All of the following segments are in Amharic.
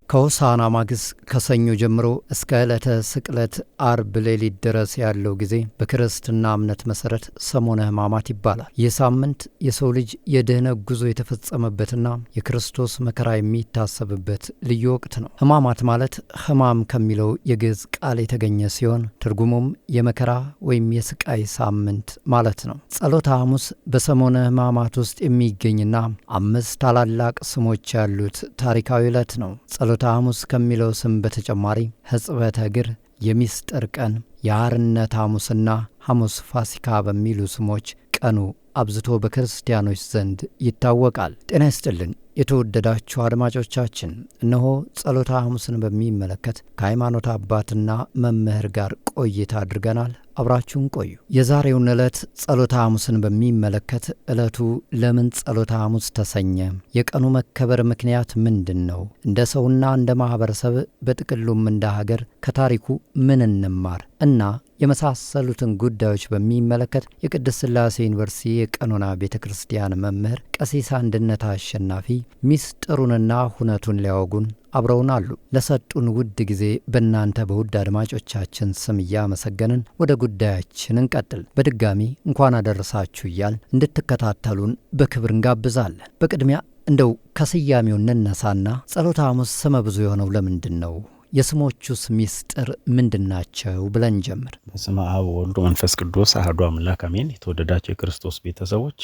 ከሆሳዕና ማግስት ከሰኞ ጀምሮ እስከ ዕለተ ስቅለት አርብ ሌሊት ድረስ ያለው ጊዜ በክርስትና እምነት መሰረት ሰሞነ ሕማማት ይባላል። ይህ ሳምንት የሰው ልጅ የድኅነት ጉዞ የተፈጸመበትና የክርስቶስ መከራ የሚታሰብበት ልዩ ወቅት ነው። ሕማማት ማለት ሕማም ከሚለው የግዕዝ ቃል የተገኘ ሲሆን ትርጉሙም የመከራ ወይም የስቃይ ሳምንት ማለት ነው። ጸሎተ ሐሙስ በሰሞነ ሕማማት ውስጥ የሚገኝና 5 ታላላቅ ስሞች ያሉት ታሪካዊ ዕለት ነው። ጸሎተ ሐሙስ ከሚለው ስም በተጨማሪ ሕጽበተ እግር፣ የሚስጥር ቀን፣ የአርነት ሐሙስና ሐሙስ ፋሲካ በሚሉ ስሞች ቀኑ አብዝቶ በክርስቲያኖች ዘንድ ይታወቃል። ጤና ይስጥልን የተወደዳችሁ አድማጮቻችን፣ እነሆ ጸሎተ ሐሙስን በሚመለከት ከሃይማኖት አባትና መምህር ጋር ቆይታ አድርገናል። አብራችሁን ቆዩ። የዛሬውን ዕለት ጸሎተ ሐሙስን በሚመለከት ዕለቱ ለምን ጸሎተ ሐሙስ ተሰኘ? የቀኑ መከበር ምክንያት ምንድን ነው? እንደ ሰውና እንደ ማህበረሰብ በጥቅሉም እንደ ሀገር ከታሪኩ ምን እንማር እና የመሳሰሉትን ጉዳዮች በሚመለከት የቅድስት ሥላሴ ዩኒቨርሲቲ የቀኖና ቤተ ክርስቲያን መምህር ቀሲስ አንድነት አሸናፊ ሚስጥሩንና ሁነቱን ሊያወጉን አብረውን አሉ። ለሰጡን ውድ ጊዜ በእናንተ በውድ አድማጮቻችን ስም እያመሰገንን ወደ ጉዳያችን እንቀጥል። በድጋሚ እንኳን አደረሳችሁ እያል እንድትከታተሉን በክብር እንጋብዛለን። በቅድሚያ እንደው ከስያሜው እንነሳና ጸሎተ ሐሙስ ስመ ብዙ የሆነው ለምንድን ነው? የስሞቹስ ሚስጥር ምንድናቸው ብለን ጀምር። በስመ አብ ወወልድ ወመንፈስ ቅዱስ አሐዱ አምላክ አሜን። የተወደዳችሁ የክርስቶስ ቤተሰቦች፣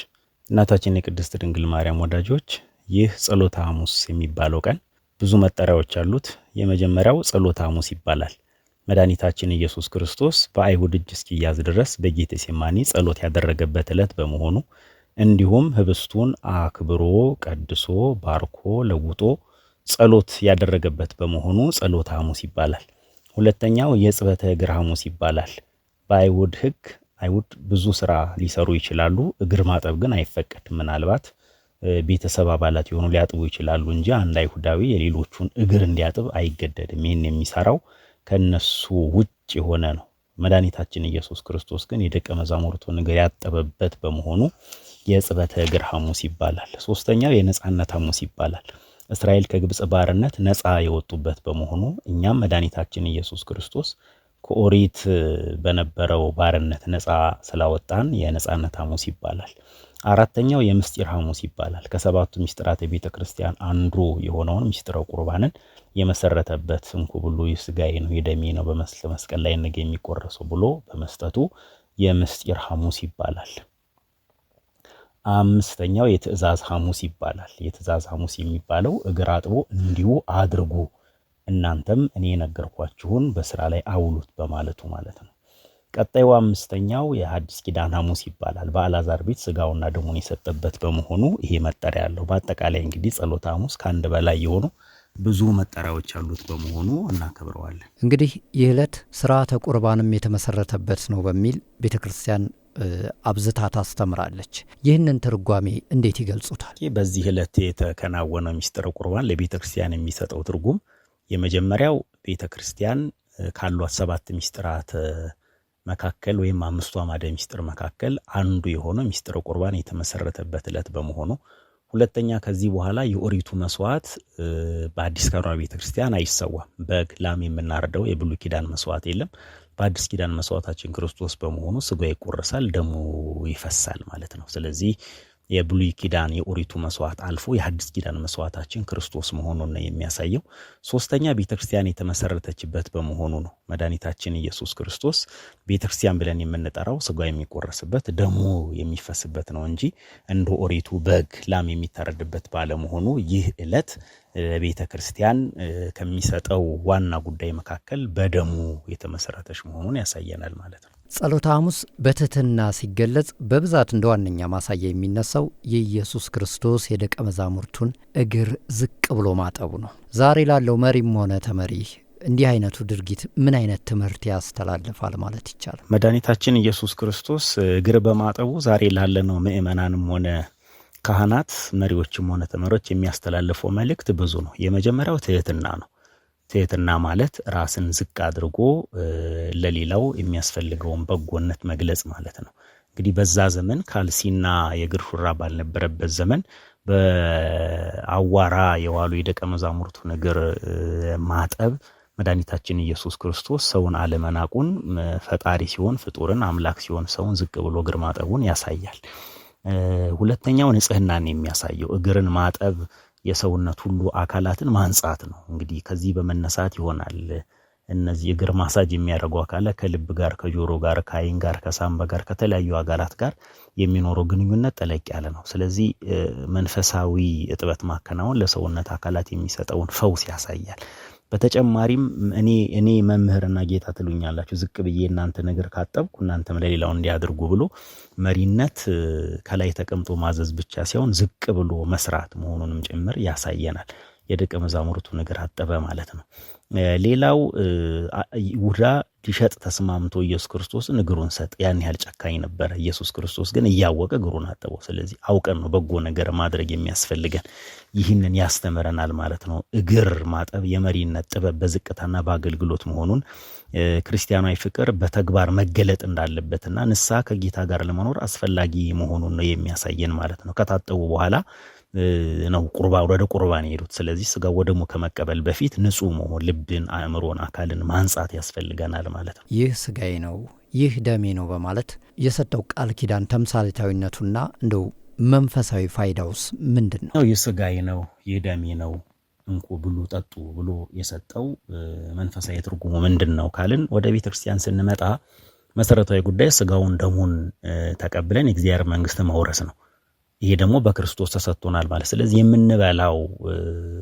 እናታችን የቅድስት ድንግል ማርያም ወዳጆች፣ ይህ ጸሎተ ሐሙስ የሚባለው ቀን ብዙ መጠሪያዎች አሉት። የመጀመሪያው ጸሎተ ሐሙስ ይባላል። መድኃኒታችን ኢየሱስ ክርስቶስ በአይሁድ እጅ እስኪያዝ ድረስ በጌቴሴማኒ ጸሎት ያደረገበት ዕለት በመሆኑ እንዲሁም ህብስቱን አክብሮ ቀድሶ ባርኮ ለውጦ ጸሎት ያደረገበት በመሆኑ ጸሎተ ሐሙስ ይባላል። ሁለተኛው የሕጽበተ እግር ሐሙስ ይባላል። በአይሁድ ሕግ አይሁድ ብዙ ስራ ሊሰሩ ይችላሉ። እግር ማጠብ ግን አይፈቀድም። ምናልባት ቤተሰብ አባላት የሆኑ ሊያጥቡ ይችላሉ እንጂ አንድ አይሁዳዊ የሌሎቹን እግር እንዲያጥብ አይገደድም። ይህን የሚሰራው ከነሱ ውጭ የሆነ ነው። መድኃኒታችን ኢየሱስ ክርስቶስ ግን የደቀ መዛሙርቱን እግር ያጠበበት በመሆኑ የሕጽበተ እግር ሐሙስ ይባላል። ሶስተኛው የነጻነት ሐሙስ ይባላል። እስራኤል ከግብጽ ባርነት ነጻ የወጡበት በመሆኑ እኛም መድኃኒታችን ኢየሱስ ክርስቶስ ከኦሪት በነበረው ባርነት ነጻ ስላወጣን የነጻነት ሐሙስ ይባላል። አራተኛው የምስጢር ሐሙስ ይባላል። ከሰባቱ ምስጢራተ ቤተ ክርስቲያን አንዱ የሆነውን ምስጢረ ቁርባንን የመሰረተበት እንኩ ብሉ ስጋዬ ነው የደሜ ነው በመስቀል ላይ ነገ የሚቆረሰው ብሎ በመስጠቱ የምስጢር ሐሙስ ይባላል። አምስተኛው የትእዛዝ ሐሙስ ይባላል። የትእዛዝ ሐሙስ የሚባለው እግር አጥቦ እንዲሁ አድርጉ እናንተም እኔ ነገርኳችሁን በስራ ላይ አውሉት በማለቱ ማለት ነው። ቀጣዩ አምስተኛው የሐዲስ ኪዳን ሐሙስ ይባላል። በአልዓዛር ቤት ስጋውና ደሙን የሰጠበት በመሆኑ ይሄ መጠሪያ ያለው። በአጠቃላይ እንግዲህ ጸሎተ ሐሙስ ከአንድ በላይ የሆኑ ብዙ መጠሪያዎች ያሉት በመሆኑ እናከብረዋለን። እንግዲህ ይህ ዕለት ስርዓተ ቁርባንም የተመሰረተበት ነው በሚል ቤተክርስቲያን አብዝታ ታስተምራለች። ይህንን ትርጓሜ እንዴት ይገልጹታል? በዚህ ዕለት የተከናወነው ምስጢረ ቁርባን ለቤተክርስቲያን የሚሰጠው ትርጉም የመጀመሪያው ቤተክርስቲያን ካሏት 7 ምስጢራት መካከል ወይም 5ቱ አዕማደ ምስጢር መካከል አንዱ የሆነው ምስጢረ ቁርባን የተመሰረተበት ዕለት በመሆኑ፣ ሁለተኛ ከዚህ በኋላ የኦሪቱ መስዋዕት በአዲስ ኪዳን ቤተክርስቲያን አይሰዋም። በግ ላም የምናርደው የብሉይ ኪዳን መስዋዕት የለም። በአዲስ ኪዳን መስዋዕታችን ክርስቶስ በመሆኑ ስጋው ይቆረሳል፣ ደሙ ይፈሳል ማለት ነው። ስለዚህ የብሉይ ኪዳን የኦሪቱ መስዋዕት አልፎ የሐዲስ ኪዳን መስዋዕታችን ክርስቶስ መሆኑን ነው የሚያሳየው። ሶስተኛ ቤተክርስቲያን የተመሰረተችበት በመሆኑ ነው። መድኃኒታችን ኢየሱስ ክርስቶስ ቤተክርስቲያን ብለን የምንጠራው ስጋው የሚቆረስበት ደሙ የሚፈስበት ነው እንጂ እንደ ኦሪቱ በግ ላም የሚታረድበት ባለመሆኑ ይህ ዕለት ቤተክርስቲያን ከሚሰጠው ዋና ጉዳይ መካከል በደሙ የተመሰረተች መሆኑን ያሳየናል ማለት ነው። ጸሎተ ሐሙስ በትሕትና ሲገለጽ በብዛት እንደ ዋነኛ ማሳያ የሚነሳው የኢየሱስ ክርስቶስ የደቀ መዛሙርቱን እግር ዝቅ ብሎ ማጠቡ ነው። ዛሬ ላለው መሪም ሆነ ተመሪ እንዲህ አይነቱ ድርጊት ምን አይነት ትምህርት ያስተላልፋል ማለት ይቻላል? መድኃኒታችን ኢየሱስ ክርስቶስ እግር በማጠቡ ዛሬ ላለነው ምእመናንም ሆነ ካህናት፣ መሪዎችም ሆነ ተመሪዎች የሚያስተላልፈው መልእክት ብዙ ነው። የመጀመሪያው ትሕትና ነው። ትሕትና ማለት ራስን ዝቅ አድርጎ ለሌላው የሚያስፈልገውን በጎነት መግለጽ ማለት ነው። እንግዲህ በዛ ዘመን ካልሲና የእግር ሹራብ ባልነበረበት ዘመን በአዋራ የዋሉ የደቀ መዛሙርቱን እግር ማጠብ መድኃኒታችን ኢየሱስ ክርስቶስ ሰውን አለመናቁን ፈጣሪ ሲሆን ፍጡርን አምላክ ሲሆን ሰውን ዝቅ ብሎ እግር ማጠቡን ያሳያል። ሁለተኛው ንጽህናን የሚያሳየው እግርን ማጠብ የሰውነት ሁሉ አካላትን ማንጻት ነው። እንግዲህ ከዚህ በመነሳት ይሆናል እነዚህ እግር ማሳጅ የሚያደርጉ አካላት ከልብ ጋር ከጆሮ ጋር ከአይን ጋር ከሳምባ ጋር ከተለያዩ አካላት ጋር የሚኖረው ግንኙነት ጠለቅ ያለ ነው። ስለዚህ መንፈሳዊ እጥበት ማከናወን ለሰውነት አካላት የሚሰጠውን ፈውስ ያሳያል። በተጨማሪም እኔ መምህርና ጌታ ትሉኛላችሁ ዝቅ ብዬ እናንተ ነገር ካጠብኩ እናንተም ለሌላው እንዲያደርጉ ብሎ መሪነት ከላይ ተቀምጦ ማዘዝ ብቻ ሳይሆን ዝቅ ብሎ መስራት መሆኑንም ጭምር ያሳየናል። የደቀ መዛሙርቱ ነገር አጠበ ማለት ነው። ሌላው ይሁዳ ሊሸጥ ተስማምቶ ኢየሱስ ክርስቶስን እግሩን ሰጥ። ያን ያህል ጨካኝ ነበር። ኢየሱስ ክርስቶስ ግን እያወቀ እግሩን አጠበው። ስለዚህ አውቀን ነው በጎ ነገር ማድረግ የሚያስፈልገን። ይህንን ያስተምረናል ማለት ነው። እግር ማጠብ የመሪነት ጥበብ በዝቅታና በአገልግሎት መሆኑን ክርስቲያናዊ ፍቅር በተግባር መገለጥ እንዳለበትና ንስሐ ከጌታ ጋር ለመኖር አስፈላጊ መሆኑን ነው የሚያሳየን ማለት ነው። ከታጠቡ በኋላ ነው ወደ ቁርባን የሄዱት። ስለዚህ ስጋ ወደሙ ከመቀበል በፊት ንጹህ መሆን ልብን፣ አእምሮን፣ አካልን ማንጻት ያስፈልገናል ማለት ነው። ይህ ስጋዬ ነው ይህ ደሜ ነው በማለት የሰጠው ቃል ኪዳን ተምሳሌታዊነቱና እንደው መንፈሳዊ ፋይዳውስ ምንድን ነው? ይህ ስጋዬ ነው ይህ ደሜ ነው እንኩ ብሉ ጠጡ ብሎ የሰጠው መንፈሳዊ ትርጉሙ ምንድን ነው ካልን ወደ ቤተክርስቲያን ስንመጣ መሰረታዊ ጉዳይ ስጋውን ደሙን ተቀብለን የእግዚአብሔር መንግስት መውረስ ነው። ይሄ ደግሞ በክርስቶስ ተሰጥቶናል ማለት። ስለዚህ የምንበላው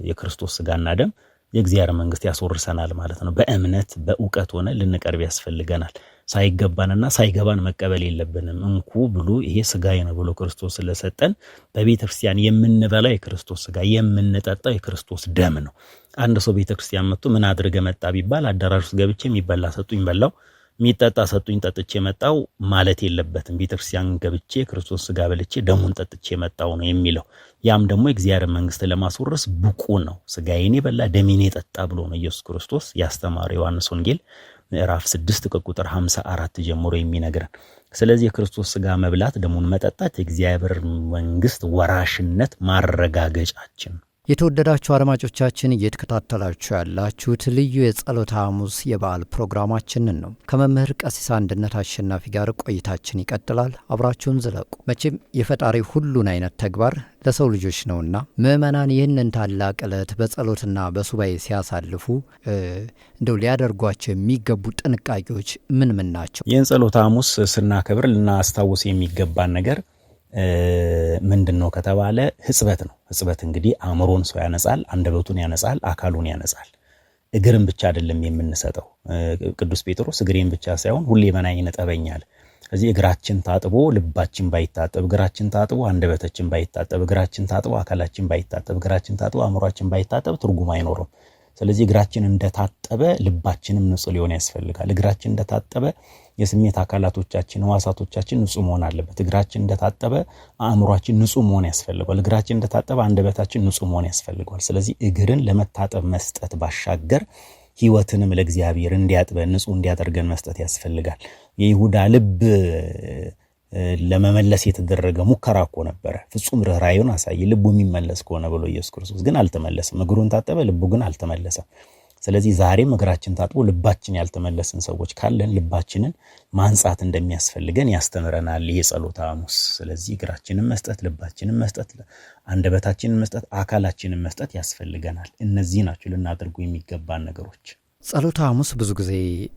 የክርስቶስ ስጋና ደም የእግዚአብሔር መንግስት ያስወርሰናል ማለት ነው። በእምነት በእውቀት ሆነ ልንቀርብ ያስፈልገናል። ሳይገባንና ሳይገባን መቀበል የለብንም። እንኩ ብሉ ይሄ ስጋዬ ነው ብሎ ክርስቶስ ስለሰጠን በቤተክርስቲያን የምንበላው የክርስቶስ ስጋ የምንጠጣው የክርስቶስ ደም ነው። አንድ ሰው ቤተክርስቲያን መጥቶ ምን አድርገ መጣ ቢባል አዳራሽ ውስጥ ገብቼ የሚበላ ሰጡኝ በላው የሚጠጣ ሰጡኝ ጠጥቼ መጣው ማለት የለበትም። ቤተክርስቲያን ገብቼ ክርስቶስ ስጋ በልቼ ደሙን ጠጥቼ መጣው ነው የሚለው። ያም ደግሞ የእግዚአብሔር መንግስት ለማስወረስ ብቁ ነው። ስጋዬን የበላ ደሜን የጠጣ ብሎ ነው ኢየሱስ ክርስቶስ ያስተማረው ዮሐንስ ወንጌል ምዕራፍ 6 ከቁጥር 54 ጀምሮ የሚነግረን። ስለዚህ የክርስቶስ ስጋ መብላት ደሙን መጠጣት የእግዚአብሔር መንግስት ወራሽነት ማረጋገጫችን ነው። የተወደዳችሁ አድማጮቻችን እየተከታተላችሁ ያላችሁት ልዩ የጸሎተ ሐሙስ የበዓል ፕሮግራማችንን ነው። ከመምህር ቀሲስ አንድነት አሸናፊ ጋር ቆይታችን ይቀጥላል። አብራችሁን ዝለቁ። መቼም የፈጣሪ ሁሉን አይነት ተግባር ለሰው ልጆች ነውና ምእመናን ይህንን ታላቅ ዕለት በጸሎትና በሱባኤ ሲያሳልፉ እንደው ሊያደርጓቸው የሚገቡ ጥንቃቄዎች ምን ናቸው? ይህን ጸሎተ ሐሙስ ስናከብር ልናስታውስ የሚገባን ነገር ምንድነው ከተባለ ህጽበት ነው። ህጽበት እንግዲህ አእምሮን ሰው ያነጻል፣ አንደበቱን ያነጻል፣ አካሉን ያነጻል። እግርን ብቻ አይደለም የምንሰጠው። ቅዱስ ጴጥሮስ እግሬን ብቻ ሳይሆን ሁሌ መናኝ ነጠበኛል። ስለዚህ እግራችን ታጥቦ ልባችን ባይታጠብ፣ እግራችን ታጥቦ አንደበታችን ባይታጠብ፣ እግራችን ታጥቦ አካላችን ባይታጠብ፣ እግራችን ታጥቦ አእምሮአችን ባይታጠብ ትርጉም አይኖርም። ስለዚህ እግራችን እንደታጠበ ልባችንም ንጹህ ሊሆን ያስፈልጋል። እግራችን እንደታጠበ የስሜት አካላቶቻችን ህዋሳቶቻችን ንጹህ መሆን አለበት። እግራችን እንደታጠበ አእምሮአችን ንጹህ መሆን ያስፈልጋል። እግራችን እንደታጠበ አንደበታችን ንጹህ መሆን ያስፈልጋል። ስለዚህ እግርን ለመታጠብ መስጠት ባሻገር ህይወትንም ለእግዚአብሔር እንዲያጥበን ንጹህ እንዲያደርገን መስጠት ያስፈልጋል። የይሁዳ ልብ ለመመለስ የተደረገ ሙከራ እኮ ነበረ። ፍጹም ርህራኄውን አሳየ ልቡ የሚመለስ ከሆነ ብሎ ኢየሱስ ክርስቶስ ግን አልተመለሰም። እግሩን ታጠበ፣ ልቡ ግን አልተመለሰም። ስለዚህ ዛሬም እግራችን ታጥቦ ልባችን ያልተመለስን ሰዎች ካለን ልባችንን ማንጻት እንደሚያስፈልገን ያስተምረናል ይህ ጸሎተ ሐሙስ። ስለዚህ እግራችንን መስጠት፣ ልባችንን መስጠት፣ አንደበታችንን መስጠት፣ አካላችንን መስጠት ያስፈልገናል። እነዚህ ናቸው ልናደርጉ የሚገባን ነገሮች። ጸሎተ ሐሙስ ብዙ ጊዜ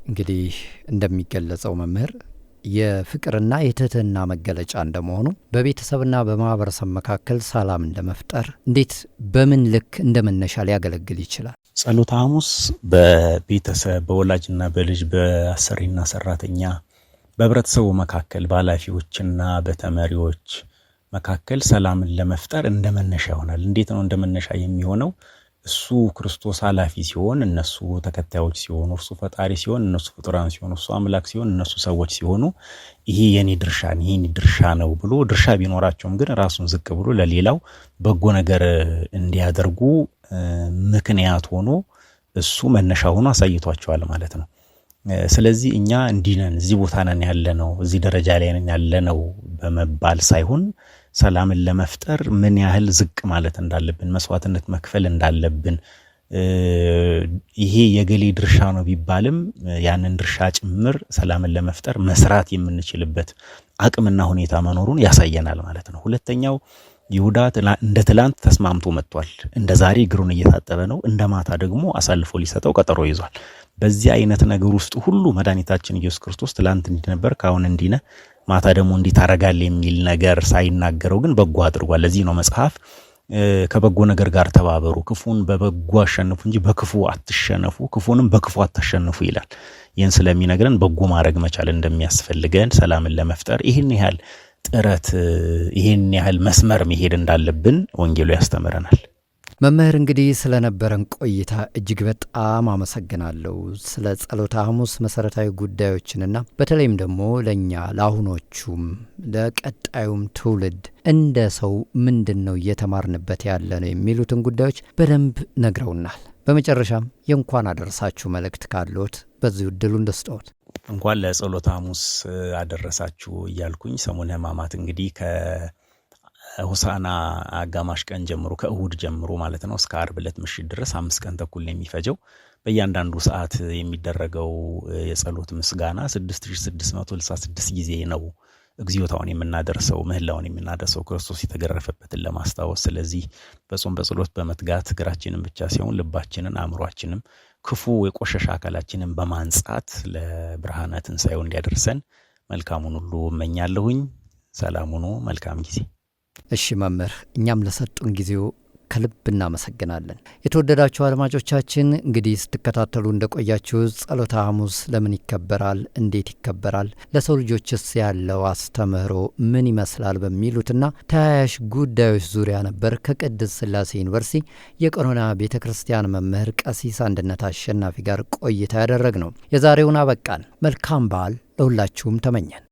እንግዲህ እንደሚገለጸው መምህር የፍቅርና የትህትና መገለጫ እንደመሆኑ በቤተሰብና በማህበረሰብ መካከል ሰላም እንደመፍጠር እንዴት በምን ልክ እንደመነሻ ሊያገለግል ይችላል? ጸሎተ ሐሙስ በቤተሰብ በወላጅና በልጅ በአሰሪና ሰራተኛ በህብረተሰቡ መካከል በኃላፊዎችና በተመሪዎች መካከል ሰላምን ለመፍጠር እንደመነሻ ይሆናል። እንዴት ነው እንደመነሻ የሚሆነው? እሱ ክርስቶስ ኃላፊ ሲሆን እነሱ ተከታዮች ሲሆኑ፣ እርሱ ፈጣሪ ሲሆን እነሱ ፍጡራን ሲሆኑ፣ እሱ አምላክ ሲሆን እነሱ ሰዎች ሲሆኑ ይሄ የኔ ድርሻ ነው ብሎ ድርሻ ቢኖራቸውም ግን ራሱን ዝቅ ብሎ ለሌላው በጎ ነገር እንዲያደርጉ ምክንያት ሆኖ እሱ መነሻ ሆኖ አሳይቷቸዋል ማለት ነው። ስለዚህ እኛ እንዲህ ነን፣ እዚህ ቦታ ነን ያለነው፣ እዚህ ደረጃ ላይ ነን ያለነው በመባል ሳይሆን ሰላምን ለመፍጠር ምን ያህል ዝቅ ማለት እንዳለብን፣ መስዋዕትነት መክፈል እንዳለብን ይሄ የገሌ ድርሻ ነው ቢባልም ያንን ድርሻ ጭምር ሰላምን ለመፍጠር መስራት የምንችልበት አቅምና ሁኔታ መኖሩን ያሳየናል ማለት ነው። ሁለተኛው ይሁዳ እንደ ትላንት ተስማምቶ መጥቷል። እንደ ዛሬ እግሩን እየታጠበ ነው። እንደ ማታ ደግሞ አሳልፎ ሊሰጠው ቀጠሮ ይዟል። በዚህ አይነት ነገር ውስጥ ሁሉ መድኃኒታችን ኢየሱስ ክርስቶስ ትላንት እንዲህ ነበር፣ ካሁን እንዲህ ነህ፣ ማታ ደግሞ እንዲህ ታረጋለህ የሚል ነገር ሳይናገረው ግን በጎ አድርጓል። ለዚህ ነው መጽሐፍ ከበጎ ነገር ጋር ተባበሩ፣ ክፉን በበጎ አሸንፉ እንጂ በክፉ አትሸነፉ፣ ክፉንም በክፉ አታሸንፉ ይላል። ይህን ስለሚነግረን በጎ ማድረግ መቻል እንደሚያስፈልገን፣ ሰላምን ለመፍጠር ይህን ያህል ጥረት፣ ይህን ያህል መስመር መሄድ እንዳለብን ወንጌሉ ያስተምረናል። መምህር እንግዲህ ስለነበረን ቆይታ እጅግ በጣም አመሰግናለሁ። ስለ ጸሎተ ሐሙስ መሰረታዊ ጉዳዮችንና በተለይም ደግሞ ለእኛ ለአሁኖቹም ለቀጣዩም ትውልድ እንደ ሰው ምንድን ነው እየተማርንበት ያለ ነው የሚሉትን ጉዳዮች በደንብ ነግረውናል። በመጨረሻም የእንኳን አደረሳችሁ መልእክት ካለዎት በዚሁ እድሉን ልስጥዎት። እንኳን ለጸሎተ ሐሙስ አደረሳችሁ እያልኩኝ ሰሙነ ሕማማት እንግዲህ ሆሳዕና አጋማሽ ቀን ጀምሮ ከእሁድ ጀምሮ ማለት ነው እስከ ዓርብ ዕለት ምሽት ድረስ 5 ቀን ተኩል ነው የሚፈጀው። በእያንዳንዱ ሰዓት የሚደረገው የጸሎት ምስጋና 6666 ጊዜ ነው እግዚኦታውን የምናደርሰው፣ ምህላውን የምናደርሰው ክርስቶስ የተገረፈበትን ለማስታወስ። ስለዚህ በጾም በጸሎት በመትጋት እግራችንን ብቻ ሳይሆን ልባችንን፣ አእምሯችንም ክፉ የቆሸሸ አካላችንን በማንጻት ለብርሃነ ትንሣኤው እንዲያደርሰን መልካሙን ሁሉ እመኛለሁኝ። ሰላም ሁኑ። መልካም ጊዜ። እሺ መምህር፣ እኛም ለሰጡን ጊዜው ከልብ እናመሰግናለን። የተወደዳችሁ አድማጮቻችን እንግዲህ ስትከታተሉ እንደቆያችሁ ጸሎተ ሐሙስ ለምን ይከበራል፣ እንዴት ይከበራል፣ ለሰው ልጆችስ ያለው አስተምህሮ ምን ይመስላል በሚሉትና ተያያዥ ጉዳዮች ዙሪያ ነበር ከቅድስት ሥላሴ ዩኒቨርሲቲ የቀኖና ቤተ ክርስቲያን መምህር ቀሲስ አንድነት አሸናፊ ጋር ቆይታ ያደረግነው። የዛሬውን አበቃን። መልካም በዓል ለሁላችሁም ተመኘን።